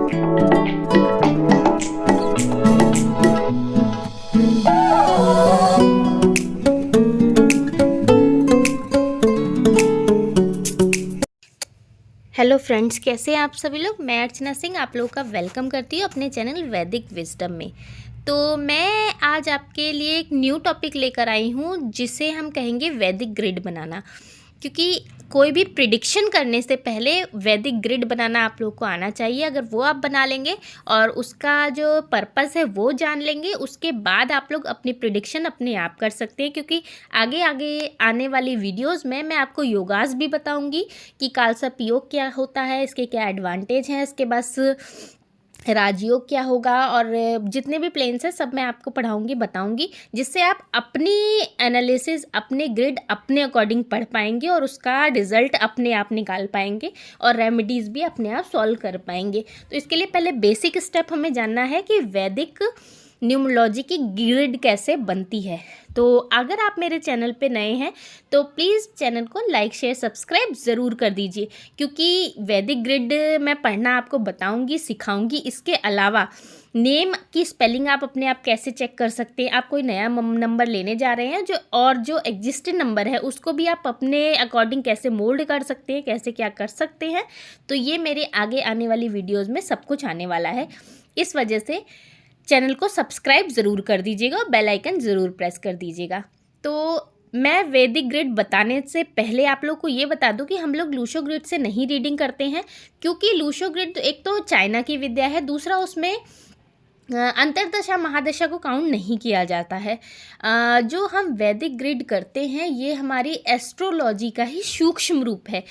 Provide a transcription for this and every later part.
Hello friends, कैसे हैं आप सभी लोग। मैं अर्चना सिंह आप लोगों का वेलकम करती हूँ अपने चैनल वैदिक विजडम में। तो मैं आज आपके लिए एक न्यू टॉपिक लेकर आई हूँ जिसे हम कहेंगे वैदिक ग्रिड बनाना। क्योंकि कोई भी प्रिडिक्शन करने से पहले वैदिक ग्रिड बनाना आप लोग को आना चाहिए। अगर वो आप बना लेंगे और उसका जो पर्पस है वो जान लेंगे, उसके बाद आप लोग अपनी प्रिडिक्शन अपने आप कर सकते हैं। क्योंकि आगे आगे आने वाली वीडियोस में मैं आपको योगास भी बताऊंगी कि कालसर्प योग क्या होता है, इसके क्या एडवांटेज हैं, इसके बाद राजयोग क्या होगा, और जितने भी प्लेन्स हैं सब मैं आपको पढ़ाऊंगी, बताऊंगी, जिससे आप अपनी एनालिसिस, अपने ग्रिड अपने अकॉर्डिंग पढ़ पाएंगे और उसका रिजल्ट अपने आप निकाल पाएंगे और रेमेडीज़ भी अपने आप सॉल्व कर पाएंगे। तो इसके लिए पहले बेसिक स्टेप हमें जानना है कि वैदिक न्यूमरोलॉजी की ग्रिड कैसे बनती है। तो अगर आप मेरे चैनल पे नए हैं तो प्लीज़ चैनल को लाइक शेयर सब्सक्राइब ज़रूर कर दीजिए। क्योंकि वैदिक ग्रिड मैं पढ़ना आपको बताऊंगी, सिखाऊंगी। इसके अलावा नेम की स्पेलिंग आप अपने आप कैसे चेक कर सकते हैं। आप कोई नया नंबर लेने जा रहे हैं जो एग्जिस्टिंग नंबर है उसको भी आप अपने अकॉर्डिंग कैसे मोल्ड कर सकते हैं, कैसे क्या कर सकते हैं। तो ये मेरे आगे आने वाली वीडियोज़ में सब कुछ आने वाला है। इस वजह से चैनल को सब्सक्राइब ज़रूर कर दीजिएगा और बेल आइकन ज़रूर प्रेस कर दीजिएगा। तो मैं वैदिक ग्रिड बताने से पहले आप लोग को ये बता दूं कि हम लोग लूशो ग्रिड से नहीं रीडिंग करते हैं। क्योंकि लूशो ग्रिड एक तो चाइना की विद्या है, दूसरा उसमें अंतरदशा महादशा को काउंट नहीं किया जाता है। जो हम वैदिक ग्रिड करते हैं ये हमारी एस्ट्रोलॉजी का ही सूक्ष्म रूप है।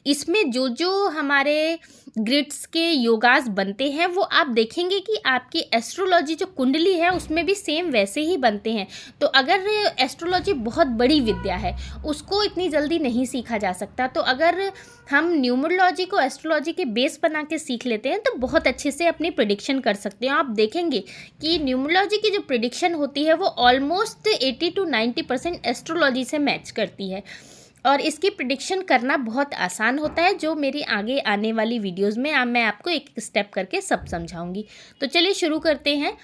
इसमें जो जो हमारे ग्रिड्स के योगास बनते हैं वो आप देखेंगे कि आपकी एस्ट्रोलॉजी जो कुंडली है उसमें भी सेम वैसे ही बनते हैं। तो अगर एस्ट्रोलॉजी बहुत बड़ी विद्या है, उसको इतनी जल्दी नहीं सीखा जा सकता। तो अगर हम न्यूमरोलॉजी को एस्ट्रोलॉजी के बेस बना के सीख लेते हैं तो बहुत अच्छे से अपनी प्रिडिक्शन कर सकते हैं। आप देखेंगे कि न्यूमरोलॉजी की जो प्रिडिक्शन होती है वो ऑलमोस्ट 80 to 90% एस्ट्रोलॉजी से मैच करती है। और इसकी प्रिडिक्शन करना बहुत आसान होता है, जो मेरी आगे आने वाली वीडियोस में मैं आपको एक एक स्टेप करके सब समझाऊंगी। तो चलिए शुरू करते हैं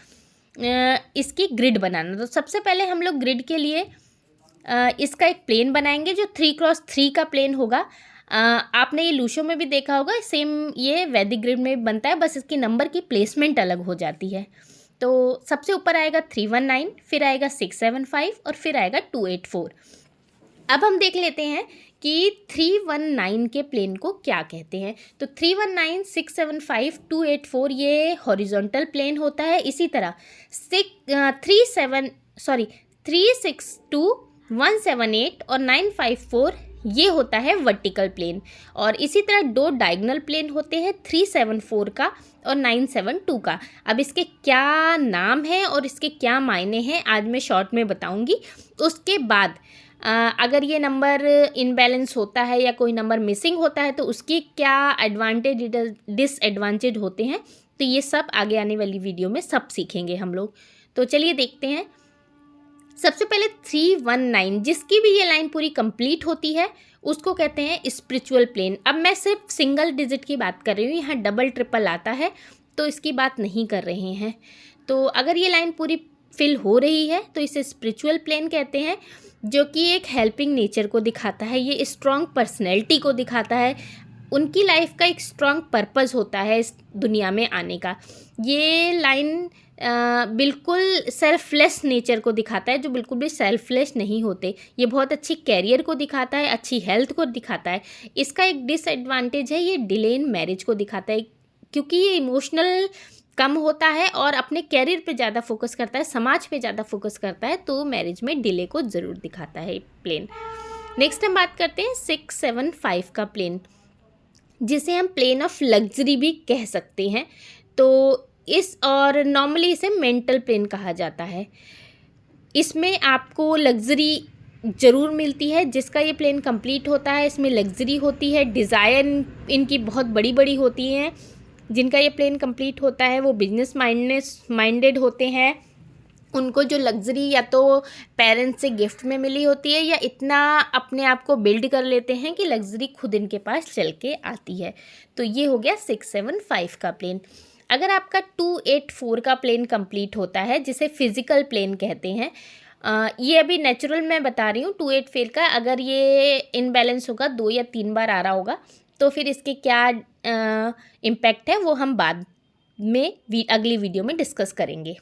इसकी ग्रिड बनाना। तो सबसे पहले हम लोग ग्रिड के लिए इसका एक प्लेन बनाएंगे जो 3x3 का प्लेन होगा। आपने ये लूशो में भी देखा होगा, सेम ये वैदिक ग्रिड में भी बनता है, बस इसकी नंबर की प्लेसमेंट अलग हो जाती है। तो सबसे ऊपर आएगा 319, फिर आएगा 675 और फिर आएगा 284। अब हम देख लेते हैं कि 319 के प्लेन को क्या कहते हैं। तो 319, 675, 284 ये हॉरिजॉन्टल प्लेन होता है। इसी तरह 362, 178 और 954 ये होता है वर्टिकल प्लेन। और इसी तरह दो डायगोनल प्लेन होते हैं, 374 का और 972 का। अब इसके क्या नाम हैं और इसके क्या मायने हैं आज मैं शॉर्ट में बताऊंगी। उसके बाद अगर ये नंबर इनबैलेंस होता है या कोई नंबर मिसिंग होता है तो उसकी क्या एडवांटेज डिसएडवांटेज होते हैं, तो ये सब आगे आने वाली वीडियो में सब सीखेंगे हम लोग। तो चलिए देखते हैं। सबसे पहले 319 जिसकी भी ये लाइन पूरी कंप्लीट होती है उसको कहते हैं स्पिरिचुअल प्लेन। अब मैं सिर्फ सिंगल डिजिट की बात कर रही हूँ, यहाँ डबल ट्रिपल आता है तो इसकी बात नहीं कर रहे हैं। तो अगर ये लाइन पूरी फिल हो रही है तो इसे स्पिरिचुअल प्लेन कहते हैं, जो कि एक हेल्पिंग नेचर को दिखाता है, ये स्ट्रॉन्ग पर्सनैलिटी को दिखाता है। उनकी लाइफ का एक स्ट्रॉन्ग पर्पस होता है इस दुनिया में आने का। ये लाइन बिल्कुल सेल्फलेस नेचर को दिखाता है, जो बिल्कुल भी सेल्फलेस नहीं होते। ये बहुत अच्छी कैरियर को दिखाता है, अच्छी हेल्थ को दिखाता है। इसका एक डिसएडवांटेज है, ये डिले इन मैरिज को दिखाता है, क्योंकि ये इमोशनल कम होता है और अपने कैरियर पे ज़्यादा फोकस करता है, समाज पे ज़्यादा फोकस करता है, तो मैरिज में डिले को ज़रूर दिखाता है प्लेन। नेक्स्ट हम बात करते हैं 675 का प्लेन, जिसे हम प्लेन ऑफ लग्जरी भी कह सकते हैं। तो और नॉर्मली इसे मेंटल प्लेन कहा जाता है। इसमें आपको लग्जरी ज़रूर मिलती है। जिसका ये प्लेन कंप्लीट होता है इसमें लग्जरी होती है, डिज़ायर इनकी बहुत बड़ी बड़ी होती हैं। जिनका ये प्लेन कंप्लीट होता है वो बिजनेस माइंडेड होते हैं, उनको जो लग्जरी या तो पेरेंट्स से गिफ्ट में मिली होती है या इतना अपने आप को बिल्ड कर लेते हैं कि लग्जरी खुद इनके पास चल के आती है। तो ये हो गया 675 का प्लेन। अगर आपका 284 का प्लेन कंप्लीट होता है, जिसे फिजिकल प्लेन कहते हैं, ये अभी नेचुरल मैं बता रही हूँ 284 का, अगर ये इनबैलेंस होगा 2 या 3 बार आ रहा होगा तो फिर इसके क्या इम्पैक्ट है वो हम बाद में अगली वीडियो में डिस्कस करेंगे।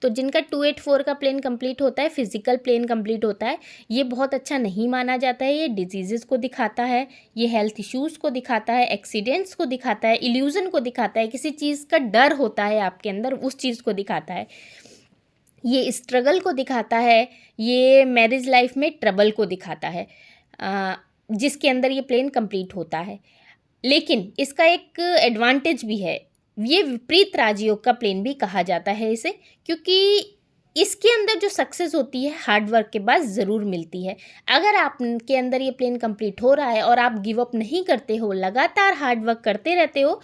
तो जिनका 284 का प्लेन कंप्लीट होता है, फिजिकल प्लेन कंप्लीट होता है, ये बहुत अच्छा नहीं माना जाता है। ये डिजीज़ को दिखाता है, ये हेल्थ इश्यूज़ को दिखाता है, एक्सीडेंट्स को दिखाता है, इल्यूज़न को दिखाता है, किसी चीज़ का डर होता है आपके अंदर उस चीज़ को दिखाता है, ये स्ट्रगल को दिखाता है, ये मैरिज लाइफ में ट्रबल को दिखाता है, जिसके अंदर ये प्लेन कंप्लीट होता है। लेकिन इसका एक एडवांटेज भी है, ये विपरीत राजयोग का प्लेन भी कहा जाता है इसे, क्योंकि इसके अंदर जो सक्सेस होती है हार्ड वर्क के बाद ज़रूर मिलती है। अगर आपके अंदर ये प्लेन कंप्लीट हो रहा है और आप गिव अप नहीं करते हो, लगातार हार्ड वर्क करते रहते हो,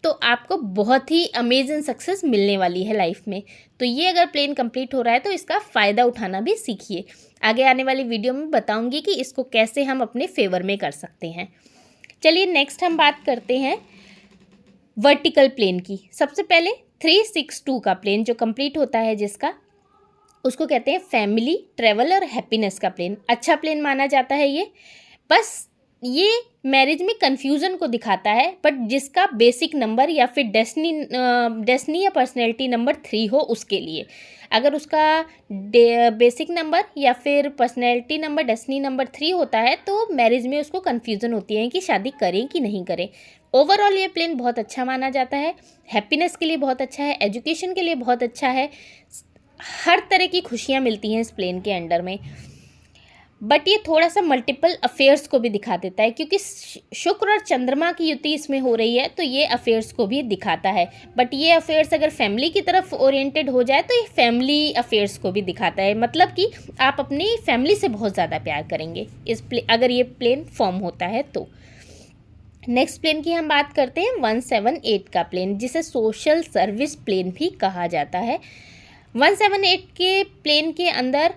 तो आपको बहुत ही अमेजिंग सक्सेस मिलने वाली है लाइफ में। तो ये अगर प्लेन कंप्लीट हो रहा है तो इसका फ़ायदा उठाना भी सीखिए। आगे आने वाली वीडियो में बताऊँगी कि इसको कैसे हम अपने फेवर में कर सकते हैं। चलिए नेक्स्ट हम बात करते हैं वर्टिकल प्लेन की। सबसे पहले 362 का प्लेन जो कंप्लीट होता है, जिसका उसको कहते हैं फैमिली, ट्रैवल और हैप्पीनेस का प्लेन। अच्छा प्लेन माना जाता है ये, बस ये मैरिज में कन्फ्यूज़न को दिखाता है, बट जिसका बेसिक नंबर या फिर डेस्टिनी या पर्सनैलिटी नंबर 3 हो उसके लिए। अगर उसका बेसिक नंबर या फिर पर्सनैलिटी नंबर डेस्टिनी नंबर 3 होता है तो मैरिज में उसको कन्फ्यूज़न होती है कि शादी करें कि नहीं करें। ओवरऑल ये प्लेन बहुत अच्छा माना जाता है, हैप्पीनेस के लिए बहुत अच्छा है, एजुकेशन के लिए बहुत अच्छा है, हर तरह की खुशियाँ मिलती हैं इस प्लेन के अंडर में। बट ये थोड़ा सा मल्टीपल अफेयर्स को भी दिखा देता है, क्योंकि शुक्र और चंद्रमा की युति इसमें हो रही है तो ये अफेयर्स को भी दिखाता है। बट ये अफेयर्स अगर फैमिली की तरफ ओरिएंटेड हो जाए तो ये फैमिली अफेयर्स को भी दिखाता है, मतलब कि आप अपनी फैमिली से बहुत ज़्यादा प्यार करेंगे अगर ये प्लेन फॉर्म होता है तो। नेक्स्ट प्लेन की हम बात करते हैं 178 का प्लेन, जिसे सोशल सर्विस प्लेन भी कहा जाता है। 178 के प्लेन के अंदर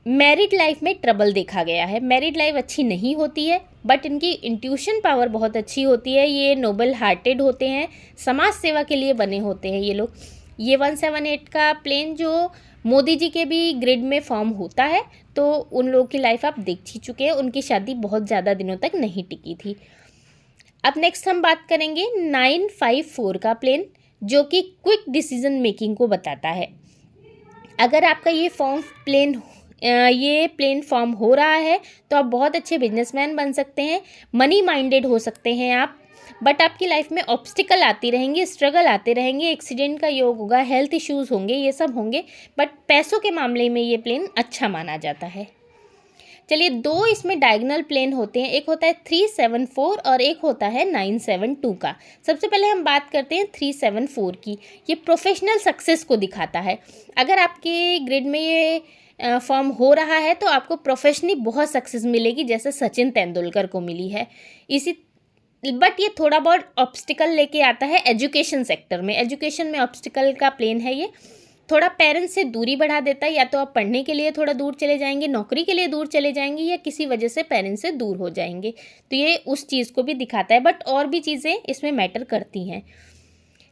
मैरिड लाइफ में ट्रबल देखा गया है। मैरिड लाइफ अच्छी नहीं होती है, बट इनकी इंट्यूशन पावर बहुत अच्छी होती है। ये नोबल हार्टेड होते हैं, समाज सेवा के लिए बने होते हैं ये लोग। ये 178 का प्लेन जो मोदी जी के भी ग्रिड में फॉर्म होता है, तो उन लोगों की लाइफ आप देख ही चुके हैं, उनकी शादी बहुत ज़्यादा दिनों तक नहीं टिकी थी। अब नेक्स्ट हम बात करेंगे 954 का प्लेन, जो कि क्विक डिसीजन मेकिंग को बताता है। अगर आपका ये प्लेन फॉर्म हो रहा है तो आप बहुत अच्छे बिजनेसमैन बन सकते हैं, मनी माइंडेड हो सकते हैं आप, बट आपकी लाइफ में ऑब्स्टिकल आती रहेंगे, स्ट्रगल आते रहेंगे, एक्सीडेंट का योग होगा, हेल्थ इश्यूज़ होंगे, ये सब होंगे, बट पैसों के मामले में ये प्लेन अच्छा माना जाता है। चलिए, 2 इसमें डायगोनल प्लेन होते हैं, एक होता है 374 और एक होता है 972 का। सबसे पहले हम बात करते हैं 374 की। ये प्रोफेशनल सक्सेस को दिखाता है। अगर आपके ग्रिड में ये फॉर्म हो रहा है तो आपको प्रोफेशनली बहुत सक्सेस मिलेगी, जैसे सचिन तेंदुलकर को मिली है। बट ये थोड़ा बहुत ऑब्स्टिकल लेके आता है एजुकेशन सेक्टर में। एजुकेशन में ऑब्स्टिकल का प्लेन है ये, थोड़ा पेरेंट्स से दूरी बढ़ा देता है। या तो आप पढ़ने के लिए थोड़ा दूर चले जाएंगे, नौकरी के लिए दूर चले जाएंगे, या किसी वजह से पेरेंट्स से दूर हो जाएंगे, तो ये उस चीज़ को भी दिखाता है। बट और भी चीज़ें इसमें मैटर करती हैं।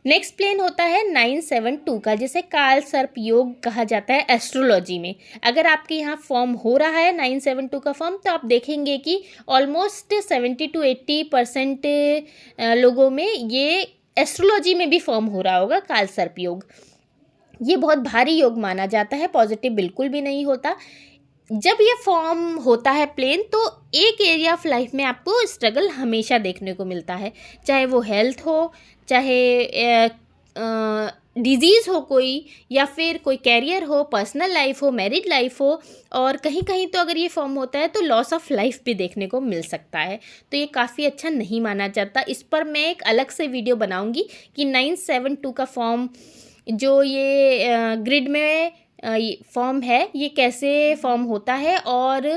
नेक्स्ट प्लेन होता है 972 का, जिसे काल सर्प योग कहा जाता है एस्ट्रोलॉजी में। अगर आपके यहाँ फॉर्म हो रहा है 972 का फॉर्म, तो आप देखेंगे कि ऑलमोस्ट 70 to 80% लोगों में ये एस्ट्रोलॉजी में भी फॉर्म हो रहा होगा काल सर्प योग। ये बहुत भारी योग माना जाता है, पॉजिटिव बिल्कुल भी नहीं होता। जब ये फॉर्म होता है प्लेन, तो एक एरिया ऑफ लाइफ में आपको स्ट्रगल हमेशा देखने को मिलता है, चाहे वो हेल्थ हो, चाहे डिजीज़ हो कोई, या फिर कोई कैरियर हो, पर्सनल लाइफ हो, मैरिड लाइफ हो, और कहीं कहीं तो अगर ये फॉर्म होता है तो लॉस ऑफ लाइफ भी देखने को मिल सकता है। तो ये काफ़ी अच्छा नहीं माना जाता। इस पर मैं एक अलग से वीडियो बनाऊंगी कि 972 का फॉर्म जो ये ग्रिड में फॉर्म है, ये कैसे फॉर्म होता है, और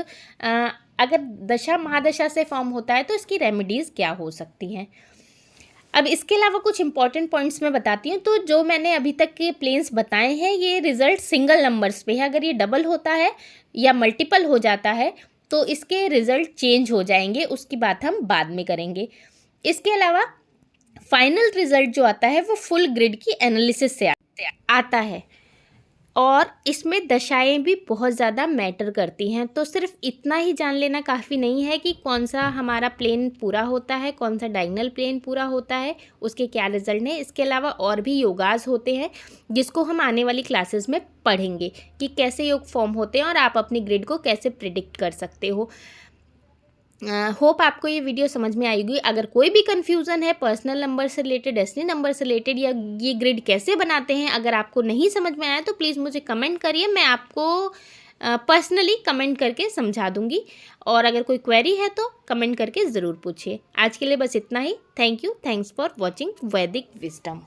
अगर दशा महादशा से फॉर्म होता है तो इसकी रेमेडीज़ क्या हो सकती हैं। अब इसके अलावा कुछ इंपॉर्टेंट पॉइंट्स मैं बताती हूँ। तो जो मैंने अभी तक के प्लेन्स बताए हैं, ये रिजल्ट सिंगल नंबर्स पे है। अगर ये डबल होता है या मल्टीपल हो जाता है तो इसके रिजल्ट चेंज हो जाएंगे, उसकी बात हम बाद में करेंगे। इसके अलावा फाइनल रिजल्ट जो आता है वो फुल ग्रिड की एनालिसिस से आता है, और इसमें दशाएं भी बहुत ज़्यादा मैटर करती हैं। तो सिर्फ इतना ही जान लेना काफ़ी नहीं है कि कौन सा हमारा प्लेन पूरा होता है, कौन सा डायगोनल प्लेन पूरा होता है, उसके क्या रिजल्ट हैं। इसके अलावा और भी योगाज होते हैं जिसको हम आने वाली क्लासेस में पढ़ेंगे कि कैसे योग फॉर्म होते हैं और आप अपनी ग्रिड को कैसे प्रिडिक्ट कर सकते हो। होप आपको ये वीडियो समझ में आएगी। अगर कोई भी कन्फ्यूज़न है पर्सनल नंबर से रिलेटेड, एसटी नंबर से रिलेटेड, या ये ग्रिड कैसे बनाते हैं, अगर आपको नहीं समझ में आया तो प्लीज़ मुझे कमेंट करिए, मैं आपको पर्सनली कमेंट करके समझा दूंगी। और अगर कोई क्वेरी है तो कमेंट करके ज़रूर पूछिए। आज के लिए बस इतना ही। Thank you, thanks for watching Vedic wisdom.